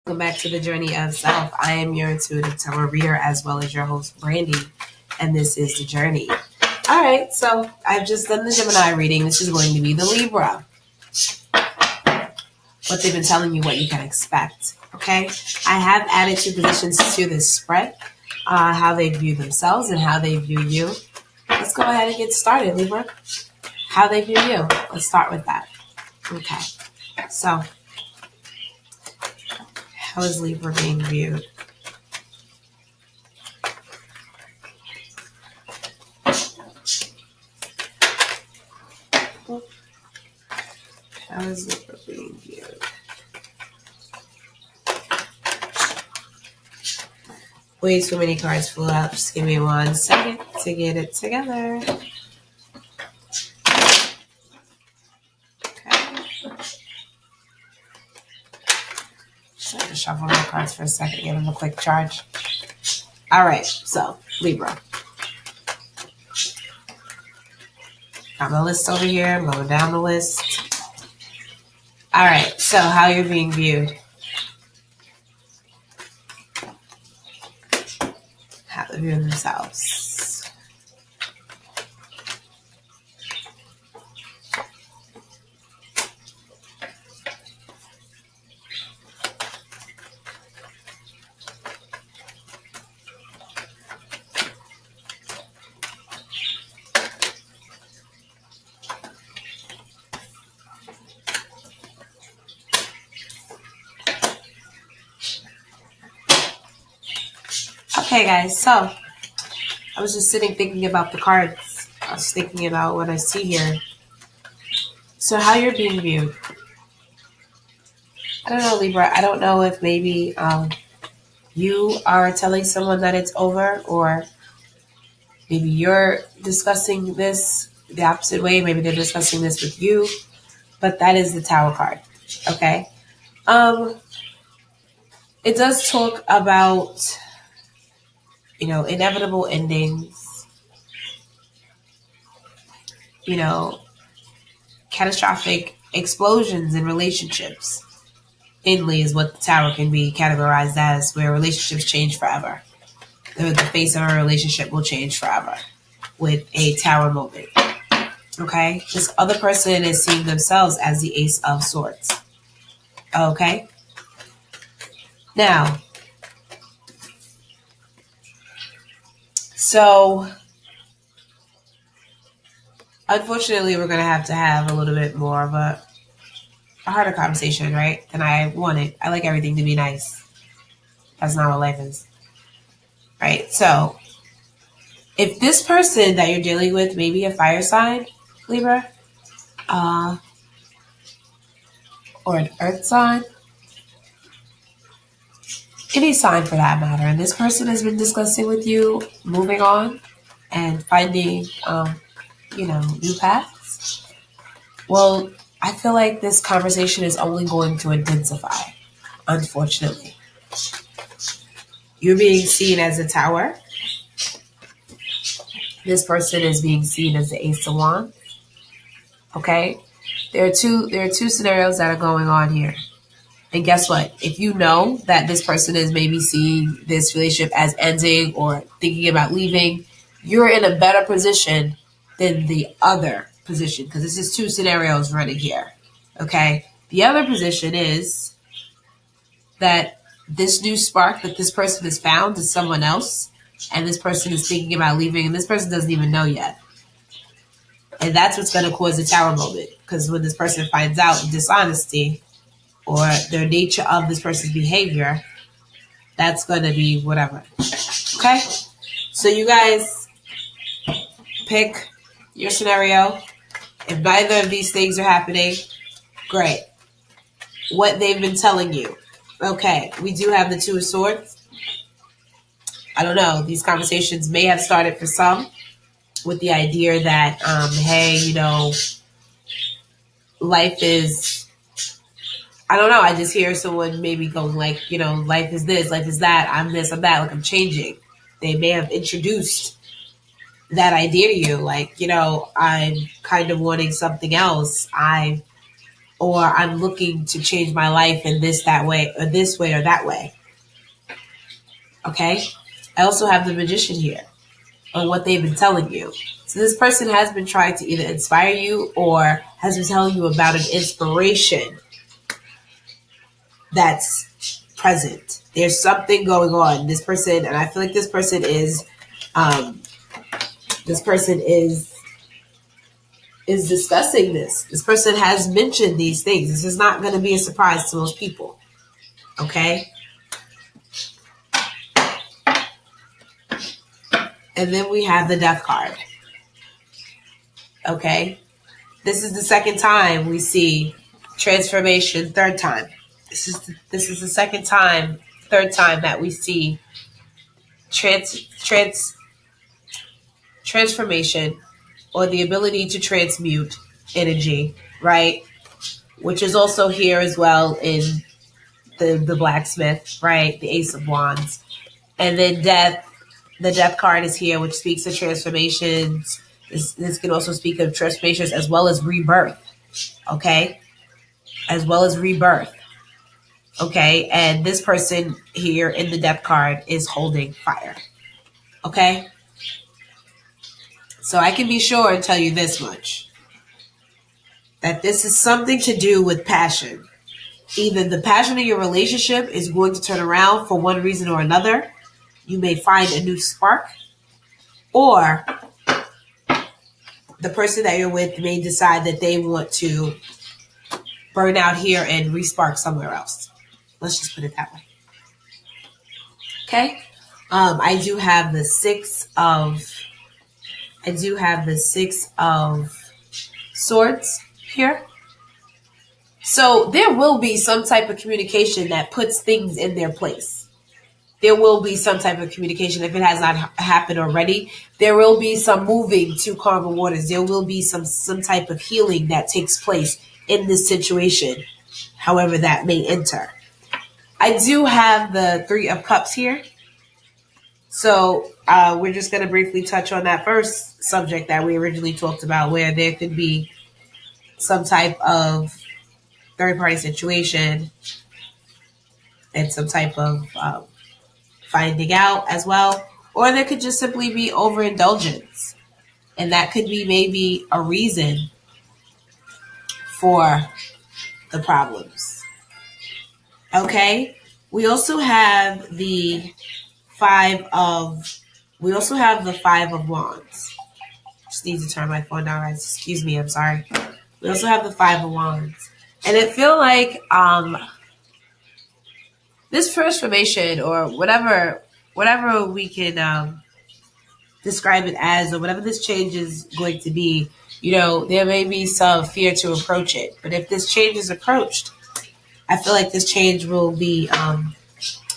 Welcome back to the Journey of Self. I am your intuitive tarot reader as well as your host, Brandy, and this is the journey. All right, so I've just done the Gemini reading. This is going to be the Libra. What they've been telling you, what you can expect. Okay, I have added two positions to this spread, how they view themselves and how they view you. Let's go ahead and get started, Libra. How they view you. Let's start with that. Okay, so how is Libra being viewed? How is Libra being viewed? Way too many cards flew out. Just give me 1 second to get it together. Shuffle my cards for a second, give them a quick charge. All right, so Libra. Got my list over here. I'm going down the list. All right, so how you're being viewed. How they view themselves. Okay, guys, so I was just sitting thinking about the cards. I was thinking about what I see here. So how you're being viewed. I don't know, Libra. I don't know if maybe you are telling someone that it's over, or maybe you're discussing this the opposite way. Maybe they're discussing this with you, but that is the Tower card, okay? It does talk about, you know, inevitable endings, you know, catastrophic explosions in relationships. Inly is what the Tower can be categorized as, where relationships change forever. The face of a relationship will change forever with a Tower moment. Okay? This other person is seeing themselves as the Ace of Swords. Okay? Now, so unfortunately, we're going to have a little bit more of a harder conversation, right? Than I wanted. I like everything to be nice. That's not what life is. Right? So, if this person that you're dealing with may be a fire sign, Libra, or an earth sign, any sign for that matter, and this person has been discussing with you moving on and finding, new paths, well, I feel like this conversation is only going to intensify, unfortunately. You're being seen as a Tower. This person is being seen as the Ace of Wands. Okay? There are two scenarios that are going on here. And guess what? If you know that this person is maybe seeing this relationship as ending or thinking about leaving, you're in a better position than the other position, because this is two scenarios running here. Okay? The other position is that this new spark that this person has found is someone else, and this person is thinking about leaving, and this person doesn't even know yet. And that's what's going to cause the Tower moment, because when this person finds out dishonesty or the nature of this person's behavior, that's going to be whatever. Okay? So you guys pick your scenario. If neither of these things are happening, great. What they've been telling you. Okay, we do have the Two of Swords. I don't know. These conversations may have started for some with the idea that, hey, life is, I don't know. I just hear someone maybe going like, life is this, life is that. I'm this, I'm that. Like, I'm changing. They may have introduced that idea to you. Like, I'm kind of wanting something else. I or I'm looking to change my life in this, that way, or this way or that way. Okay? I also have the Magician here on what they've been telling you. So this person has been trying to either inspire you or has been telling you about an inspiration that's present. There's something going on. This person, and I feel like this person is discussing this. This person has mentioned these things. This is not going to be a surprise to most people. Okay? And then we have the Death card. Okay? This is the second time we see transformation, third time. This is the second time, third time that we see transformation, or the ability to transmute energy, right? Which is also here as well in the blacksmith, right? The Ace of Wands. And then death, the Death card is here, which speaks of transformations. This can also speak of transformations as well as rebirth, okay? As well as rebirth, okay? And this person here in the Death card is holding fire, okay? So I can be sure and tell you this much, that this is something to do with passion. Either the passion in your relationship is going to turn around for one reason or another. You may find a new spark, or the person that you're with may decide that they want to burn out here and respark somewhere else. Let's just put it that way. Okay. I do have the Six of Swords here. So there will be some type of communication that puts things in their place. There will be some type of communication. If it has not happened already, there will be some moving to calmer waters. There will be some type of healing that takes place in this situation, however that may enter. I do have the Three of Cups here. So we're just going to briefly touch on that first subject that we originally talked about, where there could be some type of third-party situation and some type of finding out as well. Or there could just simply be overindulgence. And that could be maybe a reason for the problems. Okay? We also have the Five of Wands. Just need to turn my phone down, guys. Excuse me, I'm sorry. We also have the Five of Wands. And it feel like this transformation, or whatever we can describe it as, or whatever this change is going to be, there may be some fear to approach it. But if this change is approached, I feel like this change will be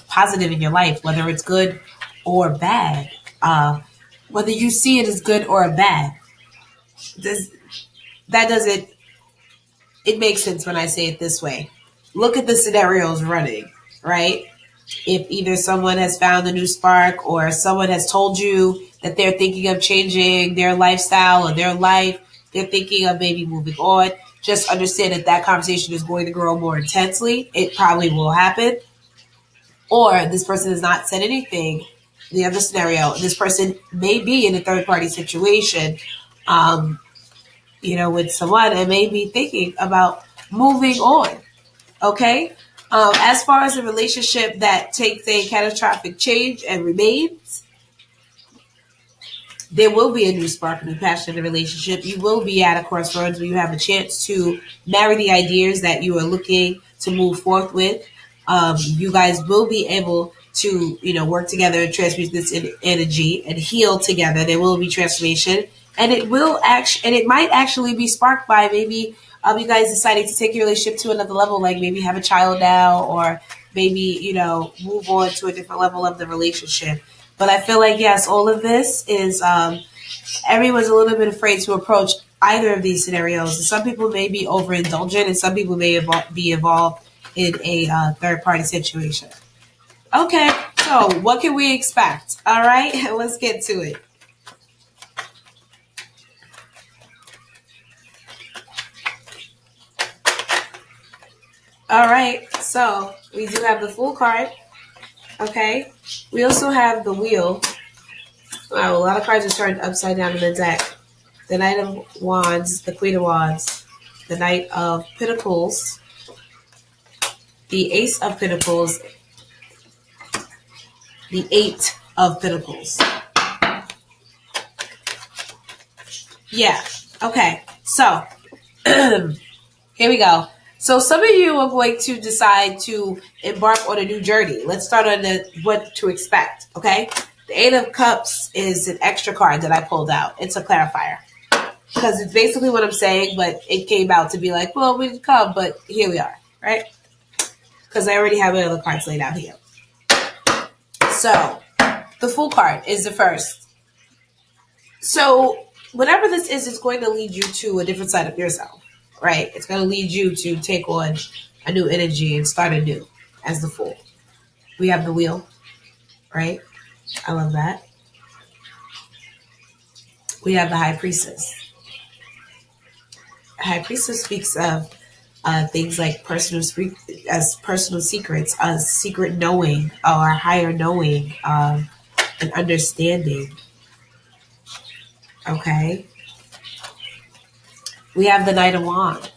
positive in your life, whether it's good or bad. Whether you see it as good or bad, it makes sense when I say it this way. Look at the scenarios running, right? If either someone has found a new spark, or someone has told you that they're thinking of changing their lifestyle or their life, they're thinking of maybe moving on, just understand that conversation is going to grow more intensely. It probably will happen. Or this person has not said anything. The other scenario, this person may be in a third-party situation, with someone, and may be thinking about moving on. Okay? As far as a relationship that takes a catastrophic change and remains, there will be a new spark, a new passion in the relationship. You will be at a crossroads where you have a chance to marry the ideas that you are looking to move forth with. You guys will be able to, work together and transmute this energy and heal together. There will be transformation, and it might actually be sparked by maybe you guys deciding to take your relationship to another level, like maybe have a child now, or maybe, move on to a different level of the relationship. But I feel like, yes, all of this is, everyone's a little bit afraid to approach either of these scenarios. Some people may be overindulgent, and some people may be involved in a third-party situation. Okay, so what can we expect? All right, let's get to it. All right. So we do have the Fool card. Okay. We also have the Wheel. Wow, a lot of cards are turned upside down in the deck. The Knight of Wands, the Queen of Wands, the Knight of Pentacles, the Ace of Pentacles, the Eight of Pentacles. Yeah. Okay. So here we go. So some of you are going to decide to embark on a new journey. Let's start on what to expect. Okay. The Eight of Cups is an extra card that I pulled out. It's a clarifier. Because it's basically what I'm saying, but it came out to be like, well, we didn't come, but here we are, right? Because I already have my other cards laid out here. So, the Fool card is the first. So, whatever this is, it's going to lead you to a different side of yourself, right? It's going to lead you to take on a new energy and start anew as the Fool. We have the Wheel, right? I love that. We have the High Priestess. High Priestess speaks of things like personal secrets, secret knowing, or higher knowing, and understanding. Okay. We have the Knight of Wands.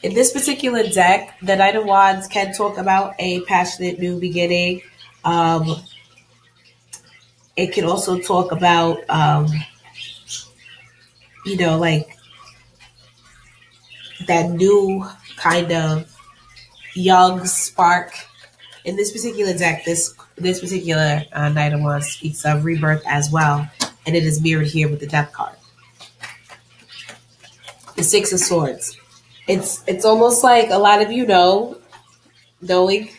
In this particular deck, the Knight of Wands can talk about a passionate new beginning. It can also talk about, like, that new kind of young spark. In this particular deck, this particular Knight of Wands speaks of rebirth as well, and it is mirrored here with the Death card. The Six of Swords. It's almost like a lot of you knowing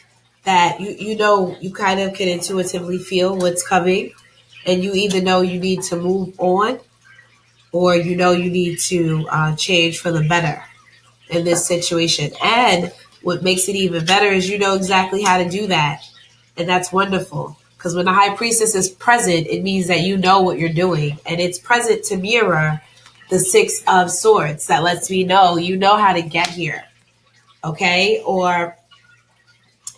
that you kind of can intuitively feel what's coming, and you either know you need to move on, or you need to change for the better in this situation. And what makes it even better is you know exactly how to do that. And that's wonderful. Because when the High Priestess is present, it means that you know what you're doing. And it's present to mirror the Six of Swords. That lets me know you know how to get here. Okay? Or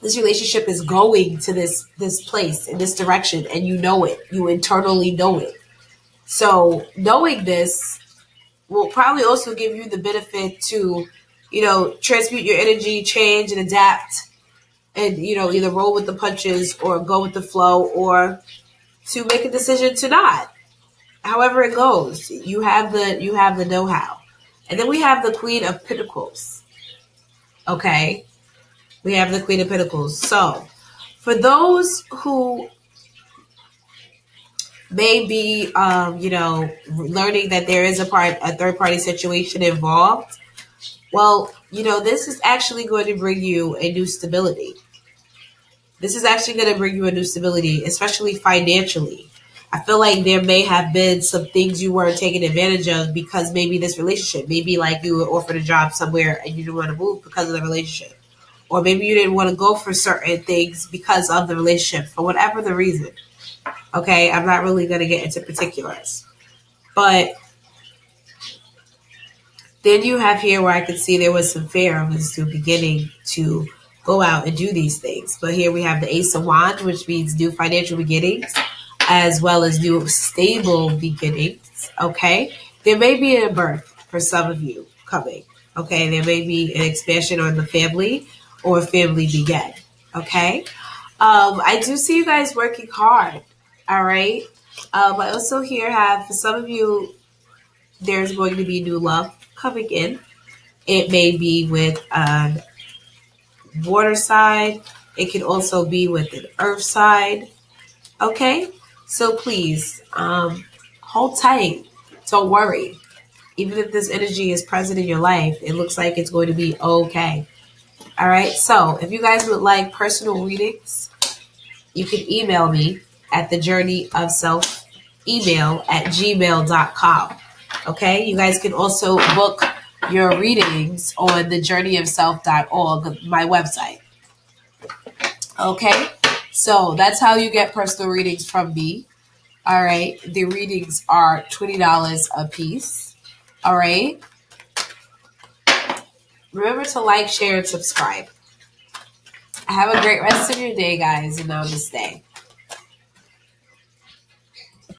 this relationship is going to this place, in this direction, and you know it. You internally know it. So knowing this will probably also give you the benefit to, transmute your energy, change and adapt, and, either roll with the punches or go with the flow, or to make a decision to not. However it goes, you have the know-how. And then we have the Queen of Pentacles. Okay. We have the Queen of Pentacles. So for those who may be, learning that there is a third-party situation involved, well, this is actually going to bring you a new stability. This is actually going to bring you a new stability, especially financially. I feel like there may have been some things you weren't taking advantage of because maybe this relationship, maybe like you were offered a job somewhere and you didn't want to move because of the relationship. Or maybe you didn't want to go for certain things because of the relationship, for whatever the reason. Okay, I'm not really going to get into particulars. But then you have here where I could see there was some fear of this beginning to go out and do these things. But here we have the Ace of Wands, which means new financial beginnings, as well as new stable beginnings. Okay, there may be a birth for some of you coming. Okay, there may be an expansion on the family or family began. Okay, I do see you guys working hard. All right. I also here have, for some of you, there's going to be new love coming in. It may be with a water side. It can also be with an earth side. Okay. So please, hold tight. Don't worry. Even if this energy is present in your life, it looks like it's going to be okay. All right. So if you guys would like personal readings, you can email me at thejourneyofselfemail@gmail.com. Okay. You guys can also book your readings on thejourneyofself.org, my website. Okay. So that's how you get personal readings from me. All right. The readings are $20 a piece. All right. Remember to like, share, and subscribe. Have a great rest of your day, guys, and namaste.